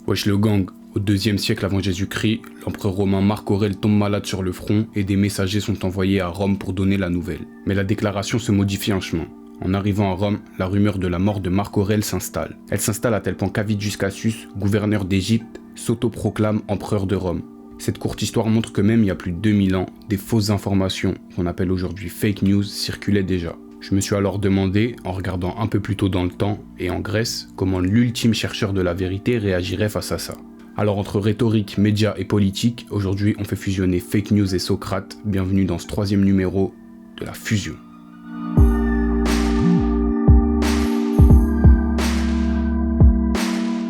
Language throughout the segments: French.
Wesh le gang, au 2e siècle avant Jésus-Christ, l'empereur romain Marc Aurèle tombe malade sur le front et des messagers sont envoyés à Rome pour donner la nouvelle. Mais la déclaration se modifie en chemin. En arrivant à Rome, la rumeur de la mort de Marc Aurèle s'installe. Elle s'installe à tel point qu'Avidius Cassius, gouverneur d'Égypte, s'autoproclame empereur de Rome. Cette courte histoire montre que même il y a plus de 2000 ans, des fausses informations, qu'on appelle aujourd'hui fake news, circulaient déjà. Je me suis alors demandé, en regardant un peu plus tôt dans le temps et en Grèce, comment l'ultime chercheur de la vérité réagirait face à ça. Alors entre rhétorique, médias et politique, aujourd'hui on fait fusionner fake news et Socrate. Bienvenue dans ce 3e numéro de la fusion.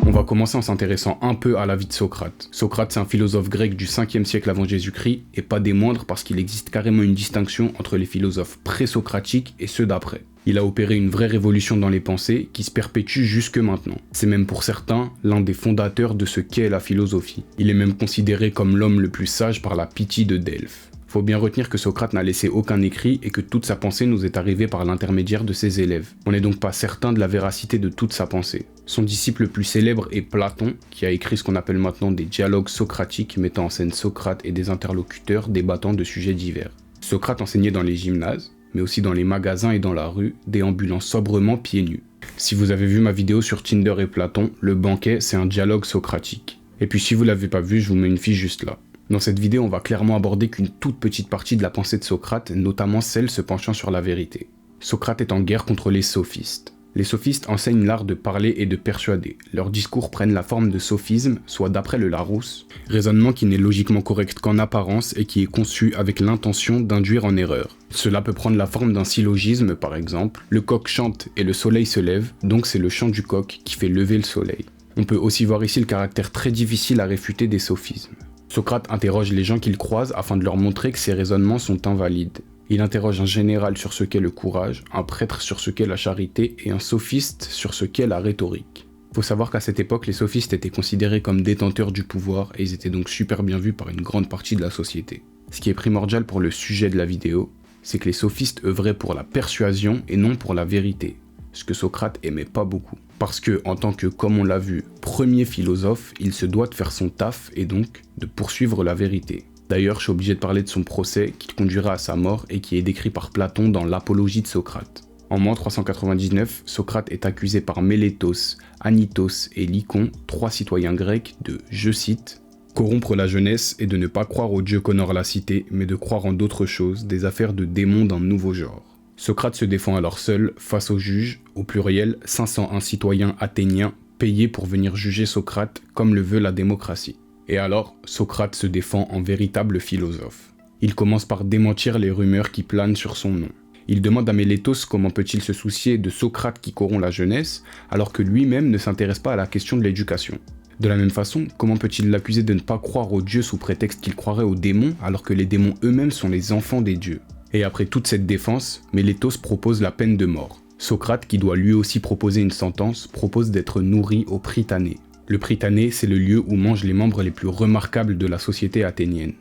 On va commencer en s'intéressant un peu à la vie de Socrate. Socrate, c'est un philosophe grec du 5e siècle avant Jésus-Christ, et pas des moindres parce qu'il existe carrément une distinction entre les philosophes pré-socratiques et ceux d'après. Il a opéré une vraie révolution dans les pensées qui se perpétue jusque maintenant. C'est même pour certains l'un des fondateurs de ce qu'est la philosophie. Il est même considéré comme l'homme le plus sage par la Pythie de Delphes. Faut bien retenir que Socrate n'a laissé aucun écrit et que toute sa pensée nous est arrivée par l'intermédiaire de ses élèves. On n'est donc pas certain de la véracité de toute sa pensée. Son disciple le plus célèbre est Platon, qui a écrit ce qu'on appelle maintenant des dialogues socratiques mettant en scène Socrate et des interlocuteurs débattant de sujets divers. Socrate enseignait dans les gymnases, mais aussi dans les magasins et dans la rue, déambulant sobrement pieds nus. Si vous avez vu ma vidéo sur Tinder et Platon, le banquet c'est un dialogue socratique. Et puis si vous l'avez pas vu, je vous mets une fiche juste là. Dans cette vidéo, on va clairement aborder qu'une toute petite partie de la pensée de Socrate, notamment celle se penchant sur la vérité. Socrate est en guerre contre les sophistes. Les sophistes enseignent l'art de parler et de persuader. Leurs discours prennent la forme de sophismes, soit d'après le Larousse, raisonnement qui n'est logiquement correct qu'en apparence et qui est conçu avec l'intention d'induire en erreur. Cela peut prendre la forme d'un syllogisme par exemple. Le coq chante et le soleil se lève, donc c'est le chant du coq qui fait lever le soleil. On peut aussi voir ici le caractère très difficile à réfuter des sophismes. Socrate interroge les gens qu'il croise afin de leur montrer que ses raisonnements sont invalides. Il interroge un général sur ce qu'est le courage, un prêtre sur ce qu'est la charité et un sophiste sur ce qu'est la rhétorique. Faut savoir qu'à cette époque, les sophistes étaient considérés comme détenteurs du pouvoir et ils étaient donc super bien vus par une grande partie de la société. Ce qui est primordial pour le sujet de la vidéo, c'est que les sophistes œuvraient pour la persuasion et non pour la vérité. Ce que Socrate aimait pas beaucoup. Parce que, en tant que, comme on l'a vu, premier philosophe, il se doit de faire son taf et donc de poursuivre la vérité. D'ailleurs, je suis obligé de parler de son procès qui conduira à sa mort et qui est décrit par Platon dans l'Apologie de Socrate. En moins 399, Socrate est accusé par Mélétos, Anytos et Lycon, 3 citoyens grecs, de, je cite, « corrompre la jeunesse et de ne pas croire aux dieux qu'honore la cité, mais de croire en d'autres choses, des affaires de démons d'un nouveau genre. » Socrate se défend alors seul, face aux juges, au pluriel 501 citoyens athéniens payés pour venir juger Socrate comme le veut la démocratie. Et alors, Socrate se défend en véritable philosophe. Il commence par démentir les rumeurs qui planent sur son nom. Il demande à Mélétos comment peut-il se soucier de Socrate qui corrompt la jeunesse, alors que lui-même ne s'intéresse pas à la question de l'éducation. De la même façon, comment peut-il l'accuser de ne pas croire aux dieux sous prétexte qu'il croirait aux démons, alors que les démons eux-mêmes sont les enfants des dieux? Et après toute cette défense, Mélétos propose la peine de mort. Socrate, qui doit lui aussi proposer une sentence, propose d'être nourri au Prytanée. Le Prytanée, c'est le lieu où mangent les membres les plus remarquables de la société athénienne.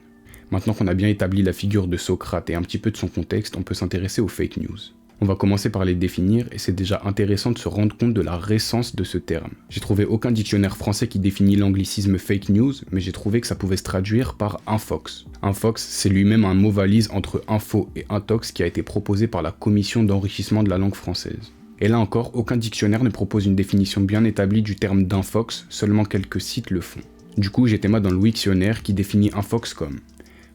Maintenant qu'on a bien établi la figure de Socrate et un petit peu de son contexte, on peut s'intéresser aux fake news. On va commencer par les définir et c'est déjà intéressant de se rendre compte de la récence de ce terme. J'ai trouvé aucun dictionnaire français qui définit l'anglicisme fake news, mais j'ai trouvé que ça pouvait se traduire par infox. Infox, c'est lui-même un mot valise entre info et intox qui a été proposé par la Commission d'enrichissement de la langue française. Et là encore, aucun dictionnaire ne propose une définition bien établie du terme d'infox, seulement quelques sites le font. Du coup, j'étais dans le Wiktionnaire qui définit infox comme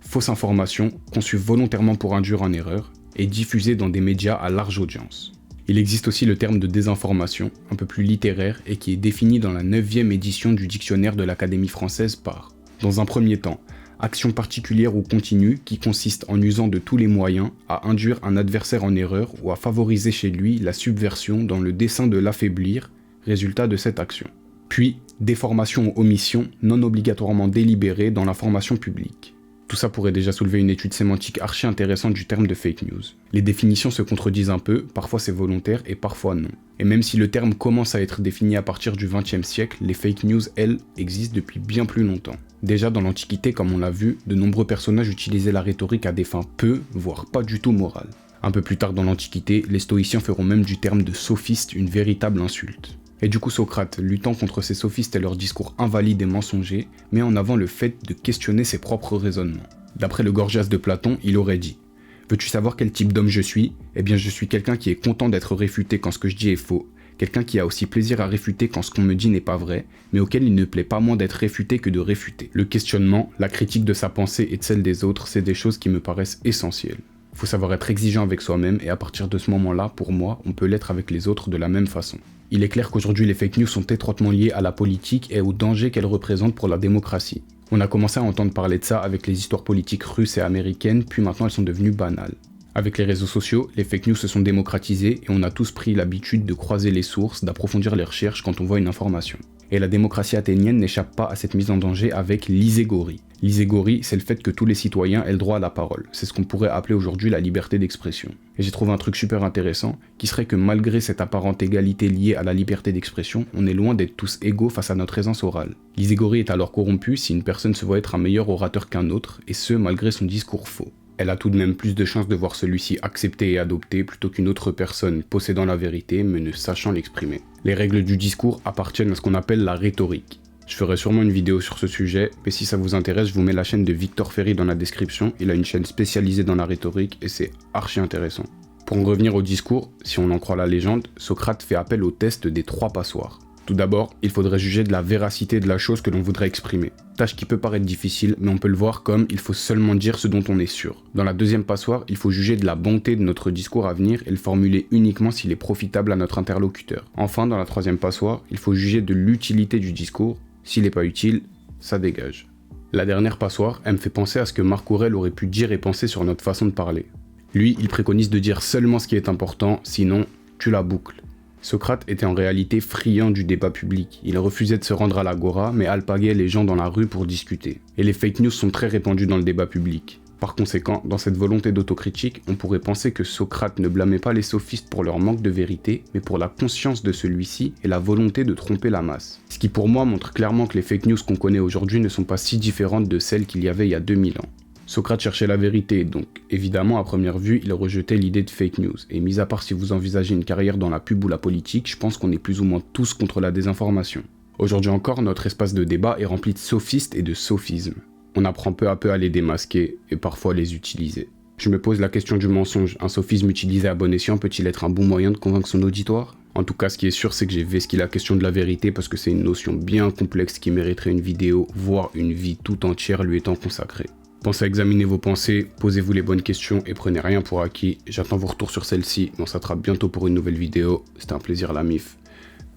fausse information conçue volontairement pour induire en erreur, et diffusé dans des médias à large audience. Il existe aussi le terme de désinformation, un peu plus littéraire et qui est défini dans la 9e édition du dictionnaire de l'Académie française par, dans un premier temps, action particulière ou continue qui consiste en usant de tous les moyens à induire un adversaire en erreur ou à favoriser chez lui la subversion dans le dessein de l'affaiblir, résultat de cette action. Puis, déformation ou omission non obligatoirement délibérée dans l'information publique. Tout ça pourrait déjà soulever une étude sémantique archi intéressante du terme de fake news. Les définitions se contredisent un peu, parfois c'est volontaire et parfois non. Et même si le terme commence à être défini à partir du XXe siècle, les fake news, elles, existent depuis bien plus longtemps. Déjà dans l'Antiquité, comme on l'a vu, de nombreux personnages utilisaient la rhétorique à des fins peu, voire pas du tout morales. Un peu plus tard dans l'Antiquité, les stoïciens feront même du terme de sophiste une véritable insulte. Et du coup Socrate, luttant contre ces sophistes et leurs discours invalides et mensongers, met en avant le fait de questionner ses propres raisonnements. D'après le Gorgias de Platon, il aurait dit « Veux-tu savoir quel type d'homme je suis ? Eh bien je suis quelqu'un qui est content d'être réfuté quand ce que je dis est faux, quelqu'un qui a aussi plaisir à réfuter quand ce qu'on me dit n'est pas vrai, mais auquel il ne plaît pas moins d'être réfuté que de réfuter. » Le questionnement, la critique de sa pensée et de celle des autres, c'est des choses qui me paraissent essentielles. Il faut savoir être exigeant avec soi-même et à partir de ce moment-là, pour moi, on peut l'être avec les autres de la même façon. Il est clair qu'aujourd'hui les fake news sont étroitement liées à la politique et au danger qu'elles représentent pour la démocratie. On a commencé à entendre parler de ça avec les histoires politiques russes et américaines, puis maintenant elles sont devenues banales. Avec les réseaux sociaux, les fake news se sont démocratisées et on a tous pris l'habitude de croiser les sources, d'approfondir les recherches quand on voit une information. Et la démocratie athénienne n'échappe pas à cette mise en danger avec l'iségorie. L'iségorie, c'est le fait que tous les citoyens aient le droit à la parole. C'est ce qu'on pourrait appeler aujourd'hui la liberté d'expression. Et j'ai trouvé un truc super intéressant, qui serait que malgré cette apparente égalité liée à la liberté d'expression, on est loin d'être tous égaux face à notre aisance orale. L'iségorie est alors corrompue si une personne se voit être un meilleur orateur qu'un autre, et ce malgré son discours faux. Elle a tout de même plus de chances de voir celui-ci accepté et adopté plutôt qu'une autre personne possédant la vérité mais ne sachant l'exprimer. Les règles du discours appartiennent à ce qu'on appelle la rhétorique. Je ferai sûrement une vidéo sur ce sujet, mais si ça vous intéresse, je vous mets la chaîne de Victor Ferry dans la description. Il a une chaîne spécialisée dans la rhétorique et c'est archi intéressant. Pour en revenir au discours, si on en croit la légende, Socrate fait appel au test des 3 passoires. Tout d'abord, il faudrait juger de la véracité de la chose que l'on voudrait exprimer. Tâche qui peut paraître difficile, mais on peut le voir comme il faut seulement dire ce dont on est sûr. Dans la deuxième passoire, il faut juger de la bonté de notre discours à venir et le formuler uniquement s'il est profitable à notre interlocuteur. Enfin, dans la troisième passoire, il faut juger de l'utilité du discours. S'il n'est pas utile, ça dégage. La dernière passoire, elle me fait penser à ce que Marc Aurèle aurait pu dire et penser sur notre façon de parler. Lui, il préconise de dire seulement ce qui est important, sinon, tu la boucles. Socrate était en réalité friand du débat public. Il refusait de se rendre à l'agora, mais alpaguait les gens dans la rue pour discuter. Et les fake news sont très répandus dans le débat public. Par conséquent, dans cette volonté d'autocritique, on pourrait penser que Socrate ne blâmait pas les sophistes pour leur manque de vérité, mais pour la conscience de celui-ci et la volonté de tromper la masse. Ce qui pour moi montre clairement que les fake news qu'on connaît aujourd'hui ne sont pas si différentes de celles qu'il y avait il y a 2000 ans. Socrate cherchait la vérité, donc évidemment à première vue il rejetait l'idée de fake news, et mis à part si vous envisagez une carrière dans la pub ou la politique, je pense qu'on est plus ou moins tous contre la désinformation. Aujourd'hui encore, notre espace de débat est rempli de sophistes et de sophismes. On apprend peu à peu à les démasquer, et parfois à les utiliser. Je me pose la question du mensonge, un sophisme utilisé à bon escient peut-il être un bon moyen de convaincre son auditoire ? En tout cas, ce qui est sûr, c'est que j'ai vesqué la question de la vérité parce que c'est une notion bien complexe qui mériterait une vidéo, voire une vie tout entière lui étant consacrée. Pensez à examiner vos pensées, posez-vous les bonnes questions et prenez rien pour acquis. J'attends vos retours sur celle-ci, on s'attrape bientôt pour une nouvelle vidéo. C'était un plaisir la mif.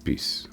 Peace.